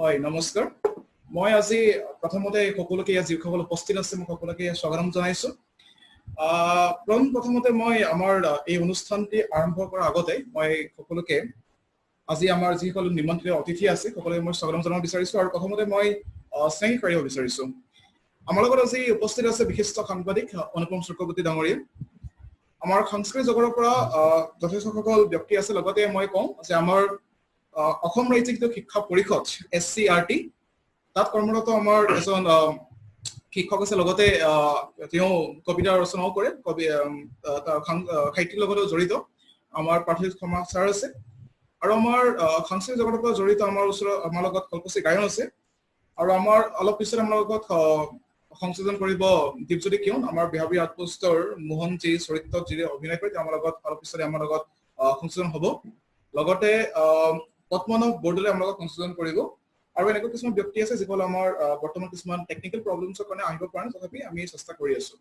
হয় নমস্কাৰ মই আজি প্ৰথমতে সকলোকে যিসকল উপস্থিত আছে মই সকলোকে স্বাগতম জনাইছো প্ৰথমতে মই আমাৰ এই অনুষ্ঠানটি আৰম্ভ কৰাৰ আগতে মই সকলোকে আজি আমাৰ যিসকল নিমন্ত্ৰিত অতিথি আছে সকলোকে মই স্বাগতম জনাব বিচাৰিছো আৰু প্ৰথমতে মই স্নেহ কৰিব বিচাৰিছো আমাৰ লগত আজি উপস্থিত আছে বিশিষ্ট সাংবাদিক অনুপম চক্ৰৱৰ্তী ডাঙৰীয়া আমাৰ সংস্কৃতি জগতৰ পৰা যথেষ্টসকল ব্যক্তি আছে লগতে মই কওঁ যে আমাৰ অসম ৰাজ্যিক শিক্ষা পৰিষদ SCRT তাত কৰ্মৰত আমাৰ এজন শিক্ষক আছে লগতে তেওঁ কবিতা ৰচনাও কৰে কবি সাহিত্যৰ লগত জড়িত আমাৰ পাৰ্থিক সমাজ ছাৰ আছে আৰু আমাৰ সংস্কৃতি জগতৰ পৰা জড়িত আমাৰ ওচৰত আমাৰ লগত কল্পশ্ৰী গায়ন আছে আৰু আমাৰ অলপ পিছত আমাৰ লগত সংযোজন কৰিব দীপজ্যোতি কিয়ন আমাৰ বিহাবী আউটপোষ্টৰ মোহন জি চৰিত্ৰত যি অভিনয় কৰে আমাৰ লগত অলপ পিছতে আমাৰ লগত সংযোজন হ'ব লগতে পদ্মনাভ বৰদলৈ আমাৰ লগত সংযোজন কৰিব আৰু এনেকুৱা কিছুমান ব্যক্তি আছে যিসকল আমাৰ বৰ্তমান কিছুমান টেকনিকেল প্ৰব্লেমছৰ কাৰণে আহিব পৰা নাই তথাপি আমি চেষ্টা কৰি আছো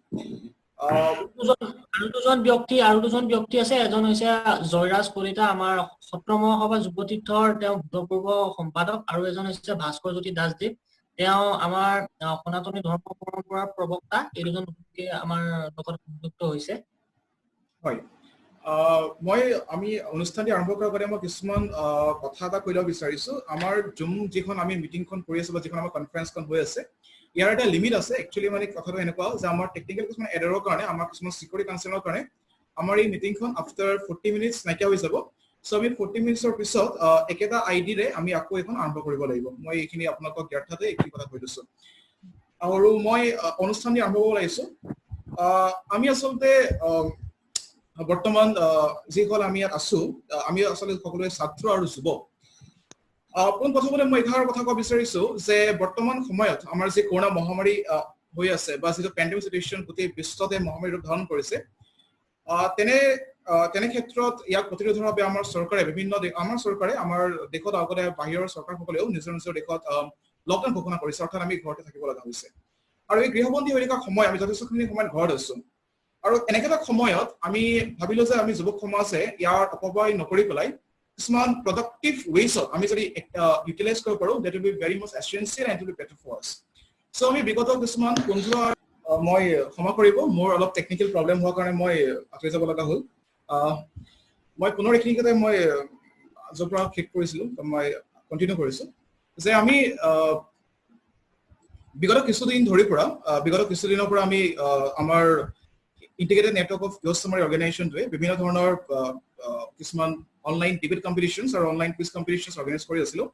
আৰু দুজন ব্যক্তি আছে এজন হৈছে জয়ৰাজ কলিতা আমাৰ সত্ৰ মহাসভা যুৱতীৰ্থৰ তেওঁ ভূতপূৰ্ব সম্পাদক আৰু এজন হৈছে ভাস্কৰ জ্যোতি দাসদেৱ তেওঁ আমাৰ সনাতনী ধৰ্ম পৰম্পৰাৰ প্ৰবক্তা এই দুজন ব্যক্তি আমাৰ লগত সংযুক্ত হৈছে হয় মই আমি অনুষ্ঠানটি আৰম্ভ কৰাৰ আগতে মই কিছুমান কথা এটা কৈ ল'ব বিচাৰিছো আমাৰ জুম যিখন আমি মিটিংখন কৰি আছো বা যিখন আমাৰ কনফাৰেন্সখন হৈ আছে ইয়াৰ এটা লিমিট আছে একচুৱেলি মানে কথাটো এনেকুৱা যে আমাৰ টেকনিকেল কিছুমান এডাৰৰ কাৰণে আমাৰ কিছুমান সিকিউৰিটি কনচাৰ্নৰ কাৰণে আমাৰ এই মিটিংখন আফটাৰ 40 মিনিটছ নাইকিয়া হৈ যাব সো আমি 40 মিনিটছৰ পিছত একেটা আইডিৰে আমি আকৌ এখন আৰম্ভ কৰিব লাগিব মই এইখিনি আপোনালোকক জ্ঞাতাতে এইখিনি কথা কৈ দিছো আৰু মই অনুষ্ঠানটি আৰম্ভ কৰিব লাগিছো আমি আচলতে বৰ্তমান যিসকল আমি ইয়াত আছো আমি আচলতে সকলোৱে ছাত্ৰ আৰু যুৱক প্ৰথমতে মই এঘাৰ কথা ক'ব বিচাৰিছো যে বৰ্তমান সময়ত আমাৰ যি কৰোনা মহামাৰী হৈ আছে বা যিটো পেণ্ডেমিক চিটুৱেশ্যন গোটেই বিশ্বতে মহামাৰী ৰূপ ধাৰণ কৰিছে তেনে ক্ষেত্ৰত ইয়াক প্ৰতিৰোধৰ বাবে আমাৰ চৰকাৰে আমাৰ চৰকাৰে আমাৰ দেশত আগতে বাহিৰৰ চৰকাৰসকলেও নিজৰ নিজৰ দেশত লকডাউন ঘোষণা কৰিছে অৰ্থাৎ আমি ঘৰতে থাকিব লগা হৈছে আৰু এই গৃহবন্দী হৈ থকা সময় আমি যথেষ্টখিনি সময়ত ঘৰত আছো আৰু এনেকুৱা সময়ত আমি ভাবিলো যে আমি যুৱক সমাজে ইয়াৰ অপব্যয় নকৰি পেলাই কিছুমান প্ৰডাক্টিভ ৱেজত আমি যদি ইউটিলাইজ কৰিব পাৰো that will be very much essential and will be better for us so আমি বিগত কিছুমান বন্ধু মই ক্ষমা কৰিব মোৰ অলপ টেকনিকেল প্ৰব্লেম হোৱাৰ কাৰণে মই আঁতৰি যাব লগা হ'ল মই পুনৰ এইখিনিতে মই য'ৰ শেষ কৰিছিলো মই কণ্টিনিউ কৰিছো যে আমি বিগত কিছুদিনৰ পৰা আমি আমাৰ ইন্টিগ্ৰেটেড নেটৱৰ্ক অফ গেষ্ট সামাৰী অৰ্গেনাইজেশ্যনটোৱে বিভিন্ন ধৰণৰ কিছুমান অনলাইন ডিবেট কম্পিটিশ্যনছ আৰু অনলাইন কুইজ কম্পিটিশ্যনছ অৰ্গেনাইজ কৰি আছিলো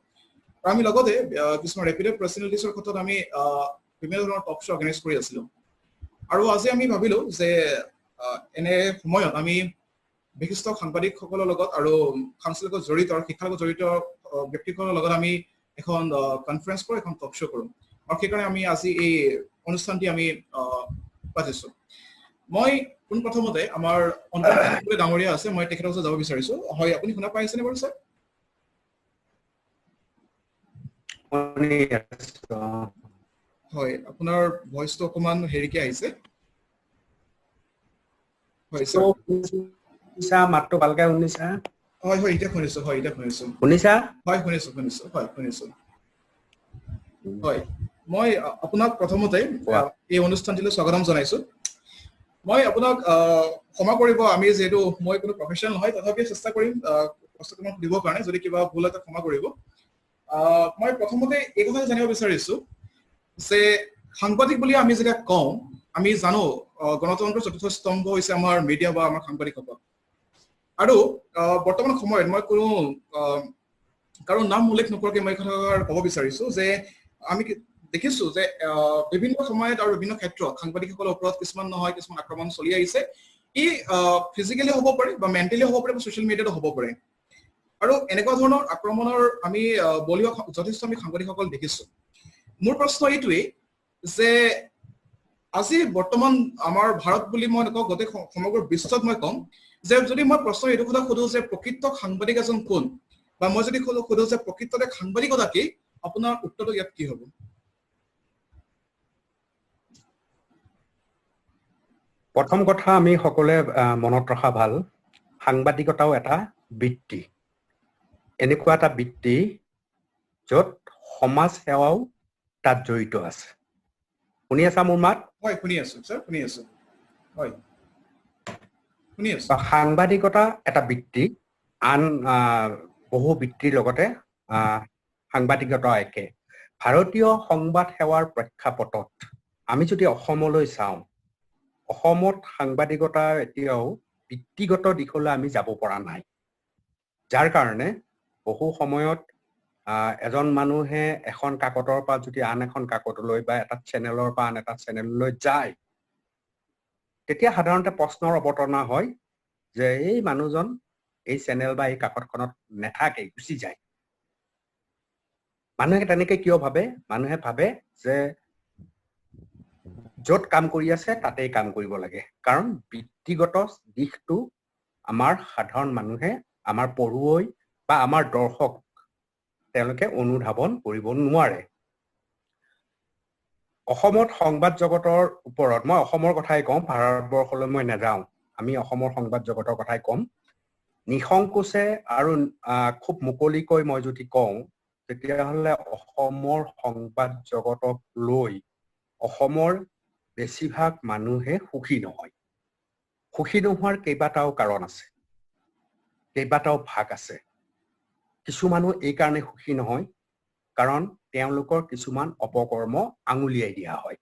আৰু আমি লগতে কিছুমান ৰেপুটেড পাৰ্চনেলিটিছৰ ক্ষেত্ৰত আমি বিভিন্ন ধৰণৰ টক শ্ব' অৰ্গেনাইজ কৰি আছিলো আৰু আজি আমি ভাবিলো যে এনে সময়ত আমি বিশিষ্ট সাংবাদিকসকলৰ লগত আৰু সাংস্কৃতিক লগত জড়িত আৰু শিক্ষাৰ লগত জড়িত ব্যক্তিসকলৰ লগত আমি এখন কনফাৰেন্স কৰোঁ এখন টক শ্ব' কৰোঁ আৰু সেইকাৰণে আমি আজি এই অনুষ্ঠানটি আমি পাতিছো মই পোনপ্ৰথমতে আমাৰ অনুপম ডাঙৰীয়া আছে মই তেখেতৰ ওচৰত যাব বিচাৰিছো হয় আপুনি শুনা পাই আছেনে বাৰু ছাৰ হয় আপোনাৰ ভইচটো অকমান হেৰিকে আহিছে হয় শুনিছা মাতটো ভালকে শুনিছা হয় হয় এতিয়া শুনিছো শুনিছা হয় শুনিছো হয় মই আপোনাক প্ৰথমতে এই অনুষ্ঠানটিলৈ স্বাগতম জনাইছো মই আপোনাক ক্ষমা কৰিব আমি যেহেতু মই কোনো প্ৰফেশ্যনেল নহয় তথাপি চেষ্টা কৰিম প্ৰশ্নটো দিবৰ কাৰণে যদি কিবা ভুল হয় ক্ষমা কৰিব মই প্ৰথমতে এই কথা জানিব বিচাৰিছো যে সাংবাদিক বুলি আমি যেতিয়া কওঁ আমি জানো গণতন্ত্ৰৰ চতুৰ্থ স্তম্ভ হৈছে আমাৰ মিডিয়া বা আমাৰ সাংবাদিকসকল আৰু বৰ্তমান সময়ত মই কোনো কাৰো নাম উল্লেখ নকৰাকৈ মই কথা ক'ব বিচাৰিছো যে আমি দেখিছো যে বিভিন্ন সময়ত আৰু বিভিন্ন ক্ষেত্ৰত সাংবাদিকসকলৰ ওপৰত কিছুমান আক্ৰমণ চলি আহিছে ই ফিজিকেলি হ'ব পাৰে বা মেণ্টেলি হ'ব পাৰে বা ছ'চিয়েল মিডিয়াতো হ'ব পাৰে আৰু এনেকুৱা ধৰণৰ আক্ৰমণৰ আমি বলি যথেষ্ট আমি সাংবাদিকসকল দেখিছো মোৰ প্ৰশ্ন এইটোৱেই যে আজি বৰ্তমান আমাৰ ভাৰত বুলি মই নকওঁ গোটেই সমগ্ৰ বিশ্বত মই কম যে যদি মই প্ৰশ্ন এইটো কথা সোধো যে প্ৰকৃত সাংবাদিক এজন কোন বা মই যদি সোধো যে প্ৰকৃততে সাংবাদিকতা কি আপোনাৰ উত্তৰটো ইয়াত কি হ'ব প্ৰথম কথা আমি সকলোৱে মনত ৰখা ভাল সাংবাদিকতাও এটা বৃত্তি এনেকুৱা এটা বৃত্তি য'ত সমাজ সেৱাও তাত জড়িত আছে। শুনি আছা মোৰ মাত? হয় শুনি আছো স্যার, শুনি আছো। হয় শুনি আছো। সাংবাদিকতা এটা বৃত্তি, আন বহু বৃত্তিৰ লগতে সাংবাদিকতা একে। ভাৰতীয় সংবাদ সেৱাৰ প্ৰেক্ষাপটত আমি যদি অসমলৈ চাওঁ, অসমত সাংবাদিকতা এতিয়াও বৃত্তিগত দিশলৈ আমি যাব পৰা নাই, যাৰ কাৰণে বহু সময়ত এজন মানুহে এখন কাকতৰ পৰা যদি আন এখন কাকতলৈ বা এটা চেনেলৰ পৰা আন এটা চেনেললৈ যায়, তেতিয়া সাধাৰণতে প্ৰশ্নৰ অৱতাৰণা হয় যে এই মানুহজন এই চেনেল বা এই কাকতখনত নাথাকে, গুচি যায়। মানুহে তেনেকে কিয় ভাবে? মানুহে ভাবে যে য'ত কাম কৰি আছে তাতেই কাম কৰিব লাগে, কাৰণ বৃত্তিগত দিশটো আমাৰ সাধাৰণ মানুহে, আমাৰ পঢ়ুৱৈ বা আমাৰ দৰ্শক তেওঁলোকে অনুধাৱন কৰিব নোৱাৰে। অসমত সংবাদ জগতৰ ওপৰত, মই অসমৰ কথাই কওঁ, ভাৰতবৰ্ষলৈ মই নাযাওঁ, আমি অসমৰ সংবাদ জগতৰ কথাই কম। নিসংকোচে আৰু খুব মুকলিকৈ মই যদি কওঁ, তেতিয়াহ'লে অসমৰ সংবাদ জগতক লৈ অসমৰ বেছিভাগ মানুহে সুখী নহয়। সুখী নোহোৱাৰ কেইবাটাও কাৰণ আছে, কেইবাটাও ভাগ আছে। কিছু মানুহ এই কাৰণে সুখী নহয় কাৰণ তেওঁলোকৰ কিছুমান অপকৰ্ম আঙুলিয়াই দিয়া হয়।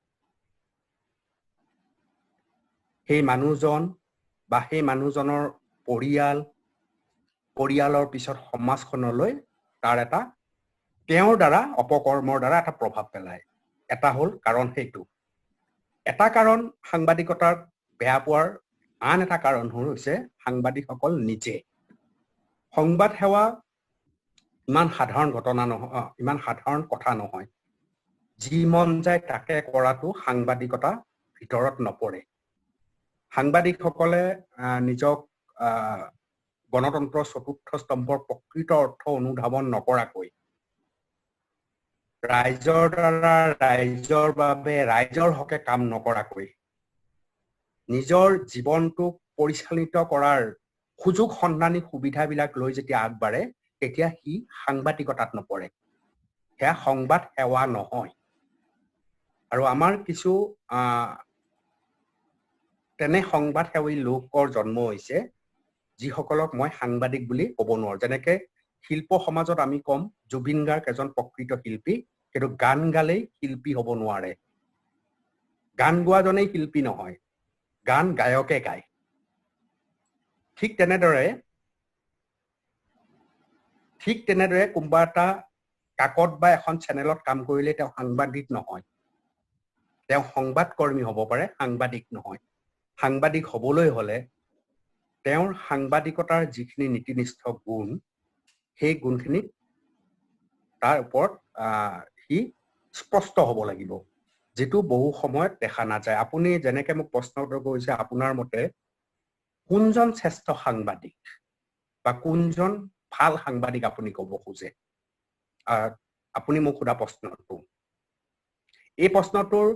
সেই মানুহজন বা সেই মানুহজনৰ পৰিয়ালৰ পিছত সমাজখনলৈ তাৰ এটা তেওঁৰ দ্বাৰা অপকৰ্মৰ দ্বাৰা এটা প্ৰভাৱ পেলায়। এটা হ'ল কাৰণ সেইটো। এটা কাৰণ সাংবাদিকতাৰ বেয়া পোৱাৰ আন এটা কাৰণ হৈছে সাংবাদিকসকল নিজে। সংবাদ সেৱা ইমান সাধাৰণ ঘটনা নহয়, ইমান সাধাৰণ কথা নহয়। যি মন যায় তাকে কৰাটো সাংবাদিকতা ভিতৰত নপৰে। সাংবাদিকসকলে নিজক গণতন্ত্ৰৰ চতুৰ্থ স্তম্ভৰ প্ৰকৃত অৰ্থ অনুধাৱন নকৰাকৈ, ৰাইজৰ দ্বাৰা ৰাইজৰ বাবে ৰাইজৰ হকে কাম নকৰাকৈ, নিজৰ জীৱনটোক পৰিচালিত কৰাৰ সুযোগ সন্ধানী সুবিধাবিলাক লৈ যেতিয়া আগবাঢ়ে, তেতিয়া সি সাংবাদিকতাত নপৰে। সেয়া সংবাদ সেৱা নহয়। আৰু আমাৰ কিছু তেনে সংবাদ সেৱী লোকৰ জন্ম হৈছে যিসকলক মই সাংবাদিক বুলি ক'ব নোৱাৰো। যেনেকে শিল্প সমাজত আমি কম জুবিন গাৰ্গ এজন প্ৰকৃত শিল্পী, কিন্তু গান গালেই শিল্পী হ'ব নোৱাৰে। গান গোৱাজনেই শিল্পী নহয়, গান গায়কে গায়। ঠিক তেনেদৰে কোনোবা এটা কাকত বা এখন চেনেলত কাম কৰিলে তেওঁ সাংবাদিক নহয়, তেওঁ সংবাদকৰ্মী হ'ব পাৰে, সাংবাদিক নহয়। সাংবাদিক হ'বলৈ হ'লে তেওঁৰ সাংবাদিকতাৰ যিখিনি নীতিনিষ্ঠ গুণ, সেই গুণখিনি তাৰ ওপৰত সি স্পষ্ট হ'ব লাগিব, যিটো বহু সময়ত দেখা নাযায়। আপুনি যেনেকে মোক প্ৰশ্ন উত্তৰ কৰিছে, আপোনাৰ মতে কোনজন শ্ৰেষ্ঠ সাংবাদিক বা কোনজন ভাল সাংবাদিক আপুনি ক'ব খোজে? আপুনি মোক সোধা প্ৰশ্নটো, এই প্ৰশ্নটোৰ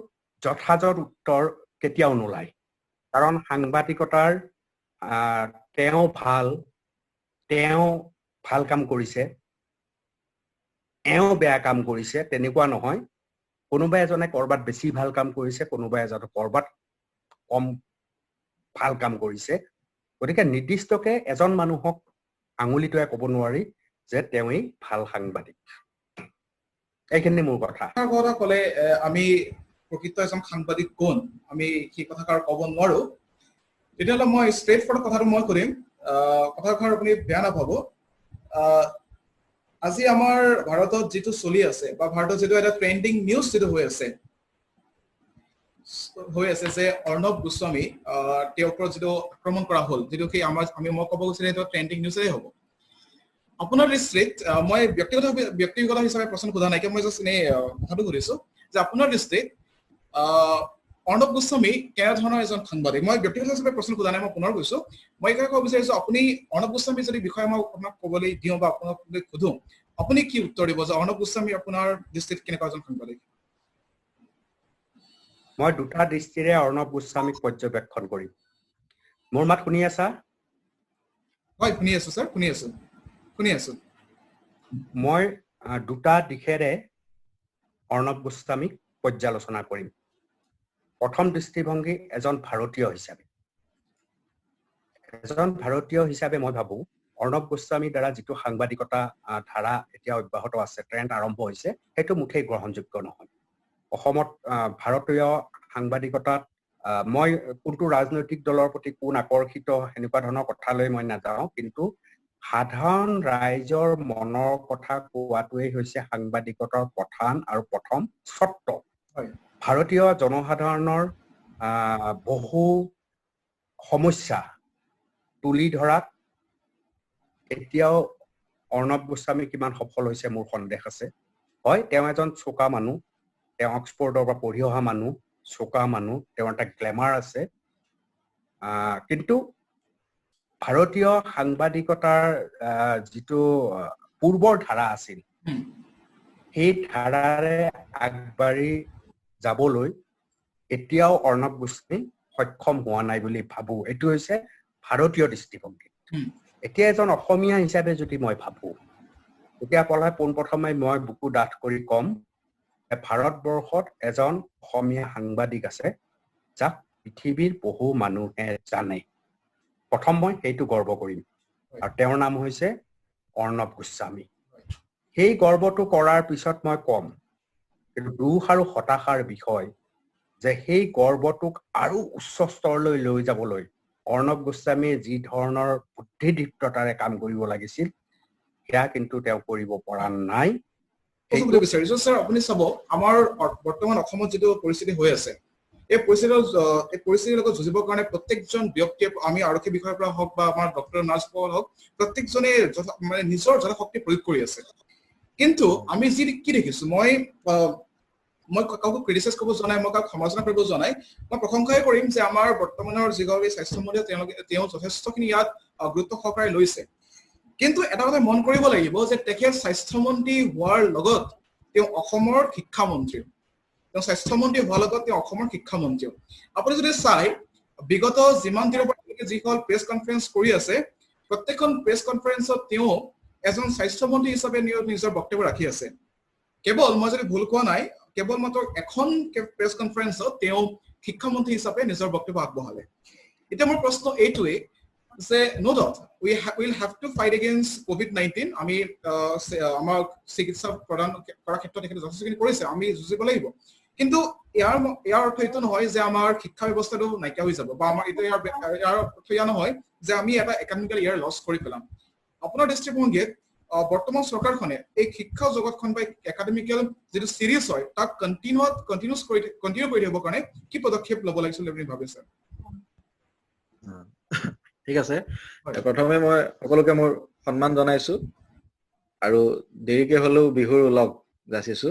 যথাযথ উত্তৰ কেতিয়াও নোলায়। কাৰণ সাংবাদিকতাৰ তেওঁ ভাল কাম কৰিছে, বেয়া কাম কৰিছে তেনেকুৱা নহয়। কোনোবা এজনে কৰবাত বেছি ভাল কাম কৰিছে, কোনোবা এজনে কৰবাত কম ভাল কাম কৰিছে। গতিকে নিৰ্দিষ্টকে এজন মানুহক আঙুলিটোৱে ক'ব নোৱাৰি যে তেওঁই ভাল সাংবাদিক। এইখিনি মোৰ কথা। ক'লে আমি প্ৰকৃত এজন সাংবাদিক কোন, আমি সেই কথাষাৰ ক'ব নোৱাৰো। তেতিয়াহ'লে মই ষ্ট্ৰেইট ফৰৱাৰ্ড কথাটো মই কৰিম, কথাষাৰ আপুনি বেয়া নাপাব। আজি আমাৰ ভাৰতত যিটো চলি আছে বা ভাৰতত যিটো এটা ট্ৰেণ্ডিং নিউজ যিটো হৈ আছে যে অৰ্ণৱ গোস্বামী তেওঁৰ ওপৰত যিটো আক্ৰমণ কৰা হ'ল, যিটো সেই মই ক'ব গৈছিলে সেইটো ট্ৰেণ্ডিং নিউজেই হ'ব। আপোনাৰ দৃষ্টিত, মই ব্যক্তিগত হিচাপে প্ৰশ্ন সোধা নাই, মই জাষ্ট এনেই কথাটো সুধিছো যে আপোনাৰ দৃষ্টিত অৰ্ণৱ গোস্বামী কেনেধৰণৰ এজন সাংবাদিক? মই ব্যক্তিগত হিচাপে প্ৰশ্ন সোধা নাই, মই পুনৰ কৈছো। মই এইকাৰণে ক'ব বিচাৰিছো, আপুনি অৰ্ণৱ গোস্বামী যদি বিষয়ে মই আপোনাক ক'বলৈ দিওঁ বা আপোনাক সোধো, আপুনি কি উত্তৰ দিব যে অৰ্ণৱ গোস্বামী আপোনাৰ দৃষ্টিত কেনেকুৱা এজন সাংবাদিক? মই দুটা দৃষ্টিৰে অৰ্ণৱ গোস্বামীক পৰ্যবেক্ষণ কৰিম। মোৰ মাত শুনি আছা? হয় শুনি আছো ছাৰ, শুনি আছো। মই দুটা দিশেৰে অৰ্ণৱ গোস্বামীক পৰ্যালোচনা কৰিম। প্ৰথম দৃষ্টিভংগী এজন ভাৰতীয় হিচাপে মই ভাবো অৰ্ণৱ গোস্বামীৰ দ্বাৰা যিটো সাংবাদিকতা ধাৰা এতিয়া অব্যাহত আছে, ট্ৰেণ্ড আৰম্ভ হৈছে, সেইটো মুঠেই গ্ৰহণযোগ্য নহয়। অসমত ভাৰতীয় সাংবাদিকতাত মই কোনটো ৰাজনৈতিক দলৰ প্ৰতি কোন আকৰ্ষিত সেনেকুৱা ধৰণৰ কথালৈ মই নাযাওঁ, কিন্তু সাধাৰণ ৰাইজৰ মনৰ কথা কোৱাটোৱেই হৈছে সাংবাদিকতাৰ প্ৰধান আৰু প্ৰথম চৰ্ত। ভাৰতীয় জনসাধাৰণৰ বহু সমস্যা তুলি ধৰাত এতিয়াও অৰ্ণৱ গোস্বামী কিমান সফল হৈছে মোৰ সন্দেহ আছে। হয়, তেওঁ এজন চোকা মানুহ, তেওঁ অক্সফৰ্ডৰ পৰা পঢ়ি অহা মানুহ, চোকা মানুহ, তেওঁৰ এটা গ্লেমাৰ আছে, কিন্তু ভাৰতীয় সাংবাদিকতাৰ যিটো পূৰ্বৰ ধাৰা আছিল, সেই ধাৰাৰে আগবাঢ়ি যাবলৈ এতিয়াও অৰ্ণৱ গোস্বামী সক্ষম হোৱা নাই বুলি ভাবো। এইটো হৈছে ভাৰতীয় দৃষ্টিভংগী। এতিয়া এজন অসমীয়া হিচাপে যদি মই ভাবো, এতিয়া পোনপ্ৰথমে মই বুকু ডাঠ কৰি কম, ভাৰতবৰ্ষত এজন অসমীয়া সাংবাদিক আছে যাক পৃথিৱীৰ বহু মানুহে জানে। প্ৰথম মই সেইটো গৰ্ব কৰিম, আৰু তেওঁৰ নাম হৈছে অৰ্ণৱ গোস্বামী। সেই গৰ্বটো কৰাৰ পিছত মই কম, কিন্তু দুখ আৰু হতাশাৰ বিষয় যে সেই গৰ্বটোক আৰু উচ্চ স্তৰলৈ লৈ যাবলৈ অৰ্ণৱ গোস্বামীয়ে যি ধৰণৰ বুদ্ধিদীপ্ততাৰে কাম কৰিব লাগিছিল, সেয়া কিন্তু তেওঁ কৰিব পৰা নাই। বিচাৰিছো স্যাৰ, আপুনি চাব আমাৰ বৰ্তমান অসমত যিটো পৰিস্থিতি হৈ আছে, এই পৰিস্থিতিৰ লগত যুঁজিবৰ কাৰণে প্ৰত্যেকজন ব্যক্তিয়ে, আমি আৰক্ষী বিষয়াৰ পৰা হওক বা আমাৰ ডক্টৰ নাৰ্ছসকল হওক, প্ৰত্যেকজনে মানে নিজৰ জনশক্তি প্ৰয়োগ কৰি আছে। কিন্তু আমি কি দেখিছো, মই কাকো ক্ৰিটিচাইজ কৰিব যোৱা নাই, মই কাকো সমালোচনা কৰিব যোৱা নাই, মই প্ৰশংসাই কৰিম যে আমাৰ বৰ্তমানৰ যিগৰাকী স্বাস্থ্যমন্ত্ৰী তেওঁ যথেষ্টখিনি ইয়াত গুৰুত্ব সহকাৰে লৈছে। কিন্তু এটা কথা মন কৰিব লাগিব যে তেখেত স্বাস্থ্যমন্ত্ৰী হোৱাৰ লগত তেওঁ অসমৰ শিক্ষামন্ত্ৰী, তেওঁ স্বাস্থ্যমন্ত্ৰী হোৱাৰ লগত তেওঁ অসমৰ শিক্ষামন্ত্ৰীও। আপুনি যদি চাই বিগত যিমান দিনৰ পৰা যিসকল প্ৰেছ কনফাৰেন্স কৰি আছে, প্ৰত্যেকখন প্ৰেছ কনফাৰেন্সত তেওঁ এজন স্বাস্থ্যমন্ত্ৰী হিচাপে নিজৰ বক্তব্য ৰাখি আছে। কেৱল মই যদি ভুল কোৱা নাই, কেৱল মাত্ৰ এখন প্ৰেছ কনফাৰেন্সত তেওঁ শিক্ষামন্ত্ৰী হিচাপে নিজৰ বক্তব্য আগবঢ়ালে। এতিয়া মোৰ প্ৰশ্ন এইটোৱে যে no doubt will have to fight against COVID-19। আমি আমাৰ চিকিৎসা প্ৰদান কৰাৰ ক্ষেত্ৰত তেখেতে যথেষ্টখিনি কৰিছে, আমি যুঁজিব লাগিব। কিন্তু ইয়াৰ অৰ্থ এইটো নহয় যে আমাৰ শিক্ষা ব্যৱস্থাটো নাইকিয়া হৈ যাব, বা আমাৰ ইয়াৰ অৰ্থ এয়া নহয় যে আমি এটা একাডেমিকেল ইয়াৰ লছ কৰি পেলাম। আপোনাৰ দৃষ্টিভংগীত বৰ্তমান চৰকাৰখনে এই শিক্ষা জগতখন বা একাডেমিকেল যিটো চিৰিজ হয় তাক কণ্টিনিউ কৰি থাকিবৰ কাৰণে কি পদক্ষেপ ল'ব লাগিছিল বুলি ভাবিছে? ঠিক আছে, প্ৰথমে মই সকলোকে মোৰ সন্মান জনাইছো আৰু দেৰিকে হলেও বিহুৰ উলগ যাচিছো।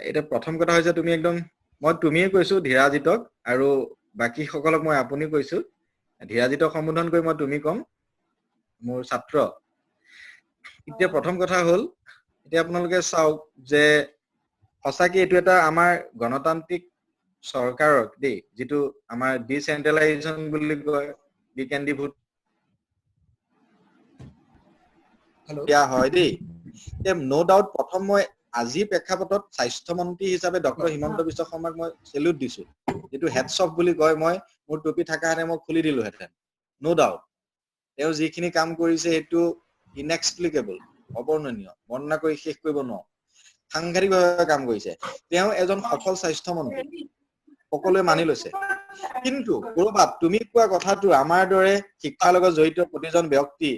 এটা প্ৰথম কথা হৈছে তুমিয়ে কৈছো ধীৰাজিতক, আৰু বাকী সকলক মই আপুনি কৈছো। ধীৰাজিতক সম্বোধন কৰি মই তুমি কম, মোৰ ছাত্ৰ। এতিয়া প্ৰথম কথা হ'ল, এতিয়া আপোনালোকে চাওক যে সঁচাকে এইটো এটা আমাৰ গণতান্ত্ৰিক চৰকাৰৰ দেই, যিটো আমাৰ ডিচেন্ট্ৰেলাইজেশ্যন বুলি কয়, বিকেন্দ্ৰীভূত দিয়া হয় দেই। নো ডাউট প্ৰথম মই আজি প্ৰেক্ষাপটত স্বাস্থ্যমন্ত্ৰী হিচাপে ডক্টৰ হিমন্ত বিশ্ব শৰ্মাক মই চেলিউট দিছো, যিটো হেডছ অফ বুলি কয়। মই মোৰ টুপি থাকাহেঁতেন মই খুলি দিলোহেঁতেন, নো ডাউট। তেওঁ যিখিনি কাম কৰিছে সেইটো ইনএক্সপ্লিকেবল, অবৰ্ণনীয়, বৰ্ণনা কৰি শেষ কৰিব নোৱাৰো। সাংঘাতিকভাৱে কাম কৰিছে। তেওঁ এজন সফল স্বাস্থ্যমন্ত্ৰী, সকলোৱে মানি লৈছে। কিন্তু কৰবাত তুমি কোৱা কথাটো আমাৰ দৰে শিক্ষাৰ লগত জড়িত প্ৰতিজন ব্যক্তি,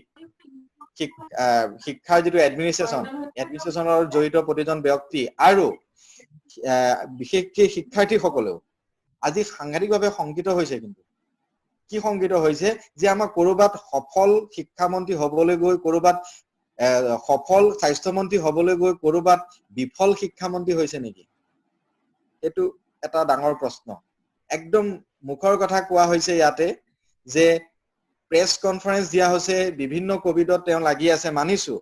শিক্ষাৰ যিটো এডমিনিষ্ট্ৰেশ্যনৰ জড়িত প্ৰতিজন ব্যক্তি আৰু বিশেষকৈ শিক্ষাৰ্থীসকলেও আজি সাংঘাতিকভাৱে শংকিত হৈছে। কিন্তু কি শংকিত হৈছে যে আমাৰ কৰবাত সফল শিক্ষামন্ত্ৰী হবলৈ গৈ, কৰবাত সফল স্বাস্থ্যমন্ত্ৰী হবলৈ গৈ কৰবাত বিফল শিক্ষামন্ত্ৰী হৈছে নেকি? এইটো এটা ডাঙৰ প্ৰশ্ন। একদম মুখৰ কথা কোৱা হৈছে ইয়াতে যে প্ৰেছ কনফাৰেন্স দিয়া হৈছে, বিভিন্ন কভিডত তেওঁ লাগি আছে, মানিছো।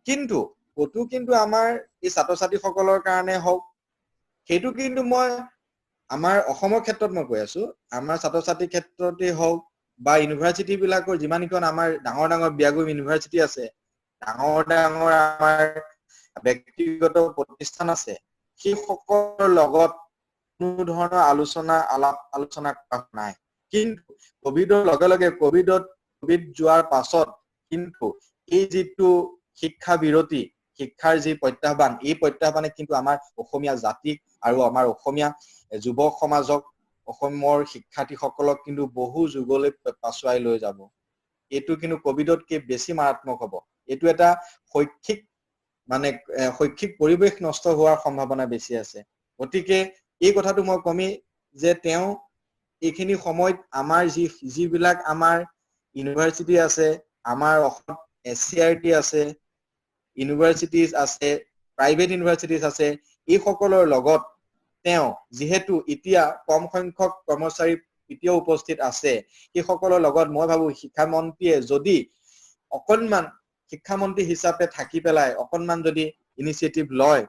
কিন্তু ক'তো কিন্তু আমাৰ এই ছাত্ৰ ছাত্ৰীসকলৰ কাৰণে হওক, সেইটো কিন্তু মই আমাৰ অসমৰ ক্ষেত্ৰত মই কৈ আছো, আমাৰ ছাত্ৰ ছাত্ৰীৰ ক্ষেত্ৰতে হওক বা ইউনিভাৰ্চিটি বিলাকৰ যিমানখন আমাৰ ডাঙৰ ডাঙৰ বিয়াগুম ইউনিভাৰ্চিটি আছে, ডাঙৰ ডাঙৰ আমাৰ ব্যক্তিগত প্ৰতিষ্ঠান আছে, সেই সকলৰ লগত কোনো ধৰণৰ আলোচনা কৰা নাই। কিন্তু কোভিডৰ লগে লগে কোভিড যোৱাৰ পাছত কিন্তু এই যিটো শিক্ষা বিৰতি, শিক্ষাৰ যি প্ৰত্যাহ্বান, এই প্ৰত্যাহ্বানে কিন্তু আমাৰ অসমীয়া জাতিক আৰু আমাৰ অসমীয়া যুৱ সমাজক, অসমৰ শিক্ষাৰ্থীসকলক কিন্তু বহু যুগলৈ পাছুৱাই লৈ যাব। এইটো কিন্তু কোভিডতকৈ বেছি মাৰাত্মক হ'ব। এইটো এটা শৈক্ষিক পৰিৱেশ নষ্ট হোৱাৰ সম্ভাৱনা বেছি আছে। গতিকে এই কথাটো মই কমেই যে তেওঁ এইখিনি সময়ত আমাৰ যিবিলাক আমাৰ ইউনিভাৰ্চিটি আছে, আমাৰ অসমত SCRT আছে, ইউনিভাৰ্চিটিজ আছে, প্ৰাইভেট ইউনিভাৰ্চিটিজ আছে, এই সকলৰ লগত তেওঁ যিহেতু এতিয়া কম সংখ্যক কৰ্মচাৰী এতিয়াও উপস্থিত আছে, এই সকলৰ লগত মই ভাবো শিক্ষামন্ত্ৰীয়ে যদি অকণমান শিক্ষামন্ত্ৰী হিচাপে থাকি পেলাই অকণমান যদি ইনিচিয়েটিভ লয়,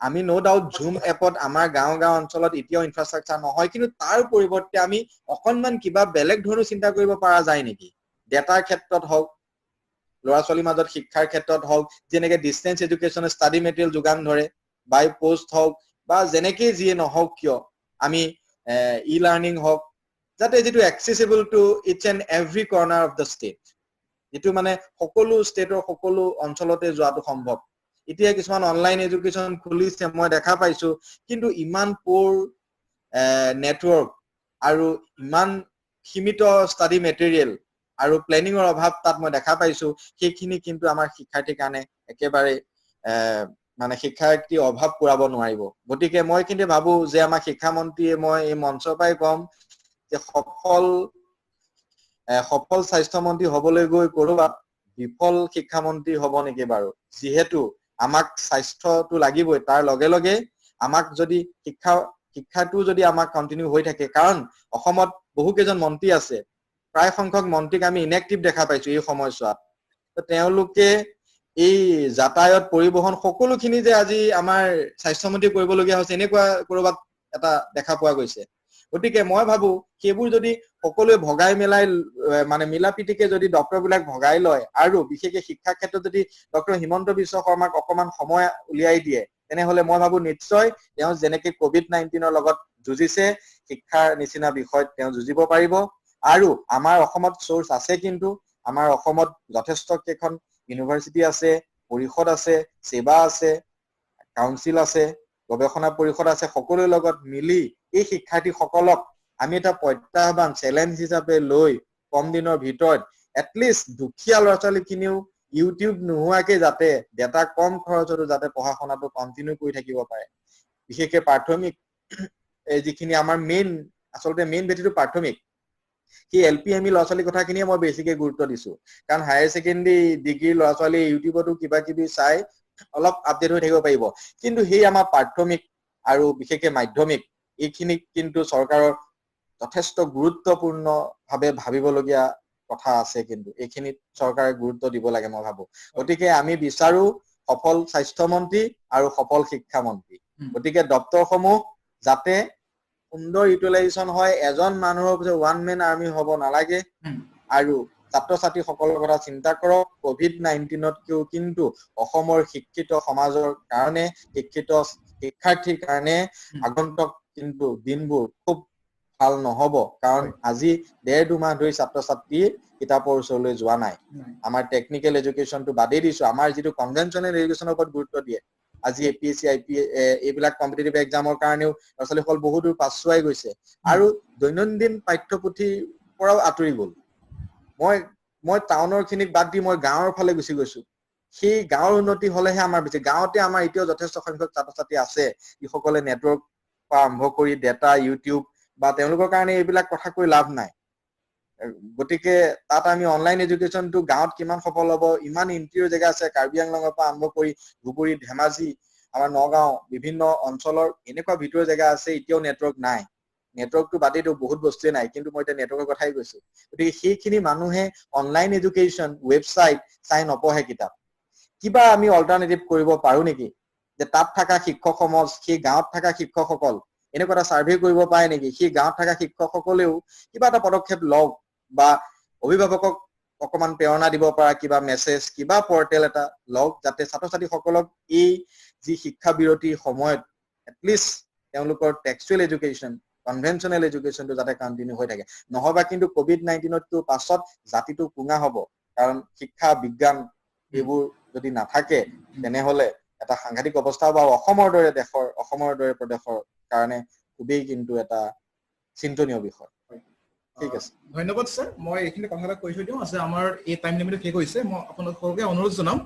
আমি নো ডাউট জুম এপত আমাৰ গাঁও অঞ্চলত এতিয়াও ইনফ্ৰাষ্ট্ৰাকচাৰ নহয়, কিন্তু তাৰ পৰিৱৰ্তে আমি অকণমান কিবা বেলেগ ধৰণৰ চিন্তা কৰিব পৰা যায় নেকি? ডেটাৰ ক্ষেত্ৰত হওক, ল'ৰা ছোৱালীৰ মাজত শিক্ষাৰ ক্ষেত্ৰত হওক, যেনেকে ডিষ্টেন্স এডুকেশ্যনে ষ্টাডি মেটেৰিয়েল যোগান ধৰে, বাই পোষ্ট হওক বা যেনেকেই যিয়ে নহওক কিয় আমি ই লাৰ্ণিং হওক, যাতে যিটো accessible to each and every corner of the state, যিটো মানে সকলো ষ্টেটৰ সকলো অঞ্চলতে যোৱাটো সম্ভৱ। এতিয়া কিছুমান অনলাইন এডুকেশ্যন খুলিছে, মই দেখা পাইছো, কিন্তু ইমান প'ৰ নেটৱৰ্ক আৰু ইমান সীমিত ষ্টাডি মেটেৰিয়েল আৰু প্লেনিঙৰ অভাৱ তাত মই দেখা পাইছো। সেইখিনি কিন্তু আমাৰ শিক্ষাৰ্থীৰ কাৰণে একেবাৰে শিক্ষাৰ্থীৰ অভাৱ পূৰাব নোৱাৰিব। গতিকে মই কিন্তু ভাবো যে আমাৰ শিক্ষামন্ত্ৰীয়ে, মই এই মঞ্চৰ পৰাই কম যে সফল স্বাস্থ্যমন্ত্ৰী হবলৈ গৈ কৰবাত বিফল শিক্ষামন্ত্ৰী হ'ব নেকি বাৰু? যিহেতু আমাক স্বাস্থ্যটো লাগিবই, তাৰ লগে লগে আমাক যদি শিক্ষাটো যদি আমাক কণ্টিনিউ হৈ থাকে, কাৰণ অসমত বহু কেইজন মন্ত্ৰী আছে, প্ৰায় সংখ্যক মন্ত্ৰীক আমি ইনএক্টিভ দেখা পাইছো এই সময়ছোৱাত। তেওঁলোকে এই যাতায়ত পৰিবহন সকলোখিনি যে আজি আমাৰ স্বাস্থ্যমন্ত্ৰী কৰিবলগীয়া হৈছে, এনেকুৱা কৰবাত এটা দেখা পোৱা গৈছে। গতিকে মই ভাবো সেইবোৰ যদি সকলোৱে ভগাই মেলাই মিলা প্ৰীতিকে যদি ডক্টৰ বিলাক ভগাই লয়, আৰু বিশেষকৈ শিক্ষা ক্ষেত্ৰত যদি ডক্টৰ হিমন্ত বিশ্ব শৰ্মাক অকমান সময় উলিয়াই দিয়ে, তেনেহলে মই ভাবো নিশ্চয় তেওঁ যেনেকে COVID-19ৰ লগত যুঁজিছে, শিক্ষাৰ নিচিনা বিষয়ত তেওঁ যুঁজিব পাৰিব। আৰু আমাৰ অসমত চ'ৰ্চ আছে, কিন্তু আমাৰ অসমত যথেষ্ট কেইখন ইউনিভাৰ্চিটি আছে, পৰিষদ আছে, সেৱা আছে, কাউন্সিল আছে, গৱেষণা পৰিষদ আছে। সকলোৰে লগত মিলি এই শিক্ষাৰ্থীসকলক আমি এটা প্ৰত্যাহ্বান চেলেঞ্জ হিচাপে লৈ কম দিনৰ ভিতৰত এটলিষ্ট দুখীয়া ল'ৰা ছোৱালীখিনিও ইউটিউব নোহোৱাকে যাতে ডেটা কম খৰচতো যাতে পঢ়া শুনাটো কণ্টিনিউ কৰি থাকিব পাৰে। বিশেষকৈ প্ৰাথমিক যিখিনি আমাৰ আচলতে মেইন ভেটিটো প্ৰাথমিক, সেই LP-ME ল'ৰা ছোৱালীৰ কথাখিনিয়ে মই বেছিকে গুৰুত্ব দিছো। কাৰণ হায়াৰ ছেকেণ্ডেৰী ডিগ্ৰীৰ ল'ৰা ছোৱালী ইউটিউবতো কিবা কিবি চাই অলপ আপডেট হৈ থাকিব পাৰিব, কিন্তু সেই আমাৰ প্ৰাথমিক আৰু বিশেষকৈ মাধ্যমিক এইখিনিক কিন্তু চৰকাৰৰ যথেষ্ট গুৰুত্বপূৰ্ণভাৱে ভাবিবলগীয়া কথা আছে, কিন্তু এইখিনিত চৰকাৰে গুৰুত্ব দিব লাগে মই ভাবো। গতিকে আমি বিচাৰো সফল স্বাস্থ্যমন্ত্ৰী আৰু সফল শিক্ষামন্ত্ৰী। গতিকে দপ্তৰসমূহ যাতে সুন্দৰ ইউটিলাইজেশ্যন হয়, এজন মানুহৰ পিছত ওৱান মেন আৰ্মি হ'ব নালাগে। আৰু ছাত্ৰ ছাত্ৰীসকলৰ কথা চিন্তা কৰক। COVID-19তকৈও কিন্তু অসমৰ শিক্ষিত সমাজৰ কাৰণে, শিক্ষিত শিক্ষাৰ্থীৰ কাৰণে আগন্তুক কিন্তু দিনবোৰ খুব ভাল নহ'ব, কাৰণ আজি 1.5-2 মাহ ধৰি ছাত্ৰ ছাত্ৰী কিতাপৰ ওচৰলৈ যোৱা নাই। আমাৰ টেকনিকেল এডুকেশ্যনটো বাদেই দিছো, আমাৰ যিটো কনভেনচনেল এডুকেশ্যনৰ ওপৰত গুৰুত্ব দিয়ে। আজি APSC IPS এইবিলাক কম্পিটিটিভ এক্সামৰ কাৰণেও ল'ৰা ছোৱালীসকল বহু দূৰ পাছুৱাই গৈছে, আৰু দৈনন্দিন পাঠ্যপুথিৰ পৰাও আঁতৰি গ'ল। মই টাউনৰ খিনিক বাদ দি মই গাঁৱৰ ফালে গুচি গৈছো। সেই গাঁৱৰ উন্নতি হলেহে আমাৰ বেছি। গাঁৱতে আমাৰ এতিয়াও যথেষ্ট সংখ্যক ছাত্ৰ ছাত্ৰী আছে যিসকলে নেটৱৰ্ক পৰা আৰম্ভ কৰি ডেটা, ইউটিউব বা তেওঁলোকৰ কাৰণে এইবিলাক কথা কৈ লাভ নাই। গতিকে তাত আমি অনলাইন এডুকেশ্যনটো গাঁৱত কিমান সফল হ'ব, ইমান ইণ্টেৰিয়ৰ জেগা আছে, কাৰ্বি আংলঙৰ পৰা আৰম্ভ কৰি ধুবুৰী, ধেমাজি, আমাৰ নগাঁও বিভিন্ন অঞ্চলৰ এনেকুৱা ভিতৰৰ জেগা আছে এতিয়াও নেটৱৰ্ক নাই। নেটৱৰ্কটো বাদেইতো বহুত বস্তুৱে নাই, কিন্তু মই এতিয়া নেটৱৰ্কৰ কথাই কৈছো। গতিকে সেইখিনি মানুহে অনলাইন এডুকেশ্যন ৱেবছাইট চাই নপঢ়ে কিতাপ। কিবা আমি অল্টাৰনেটিভ কৰিব পাৰো নেকি, যে তাত থকা শিক্ষক সমাজ, সেই গাঁৱত থকা শিক্ষকসকল এনেকুৱা এটা ছাৰ্ভে কৰিব পাৰে নেকি, সেই গাঁৱত থকা শিক্ষকসকলেও কিবা এটা পদক্ষেপ লওক, বা অভিভাৱকক অকমান প্ৰেৰণা দিব পৰা কিবা মেছেজ, কিবা পৰ্টেল এটা লওক, যাতে ছাত্ৰ ছাত্ৰীসকলক এই যি শিক্ষা বিৰতিৰ সময়ত এটলিষ্ট তেওঁলোকৰ টেক্সচুৱেল এডুকেশ্যন কনভেনচনেল এডুকেশ্যনটো যাতে কণ্টিনিউ হৈ থাকে নহবা কিন্তু COVID-19টো পাছত জাতিটো কুঙা হ'ব কাৰণ শিক্ষা বিজ্ঞান এইবোৰ যদি নাথাকে তেনেহলে এটা সাংঘাতিক অৱস্থা বা অসমৰ দৰে প্ৰদেশৰ কাৰণে খুবেই কিন্তু এটা চিন্তনীয় বিষয় ঠিক আছে ধন্যবাদ স্যাৰ মই এইখিনি কথা এটা কৈ থৈ দিওঁ আছে আমাৰ এই টাইম লিমিট শেষ হৈছে মই আপোনালোককে অনুৰোধ জনাম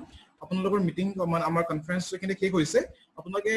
আপোনালোকৰ মিটিং আমাৰ কনফাৰেন্স শেষ হৈছে আপোনালোকে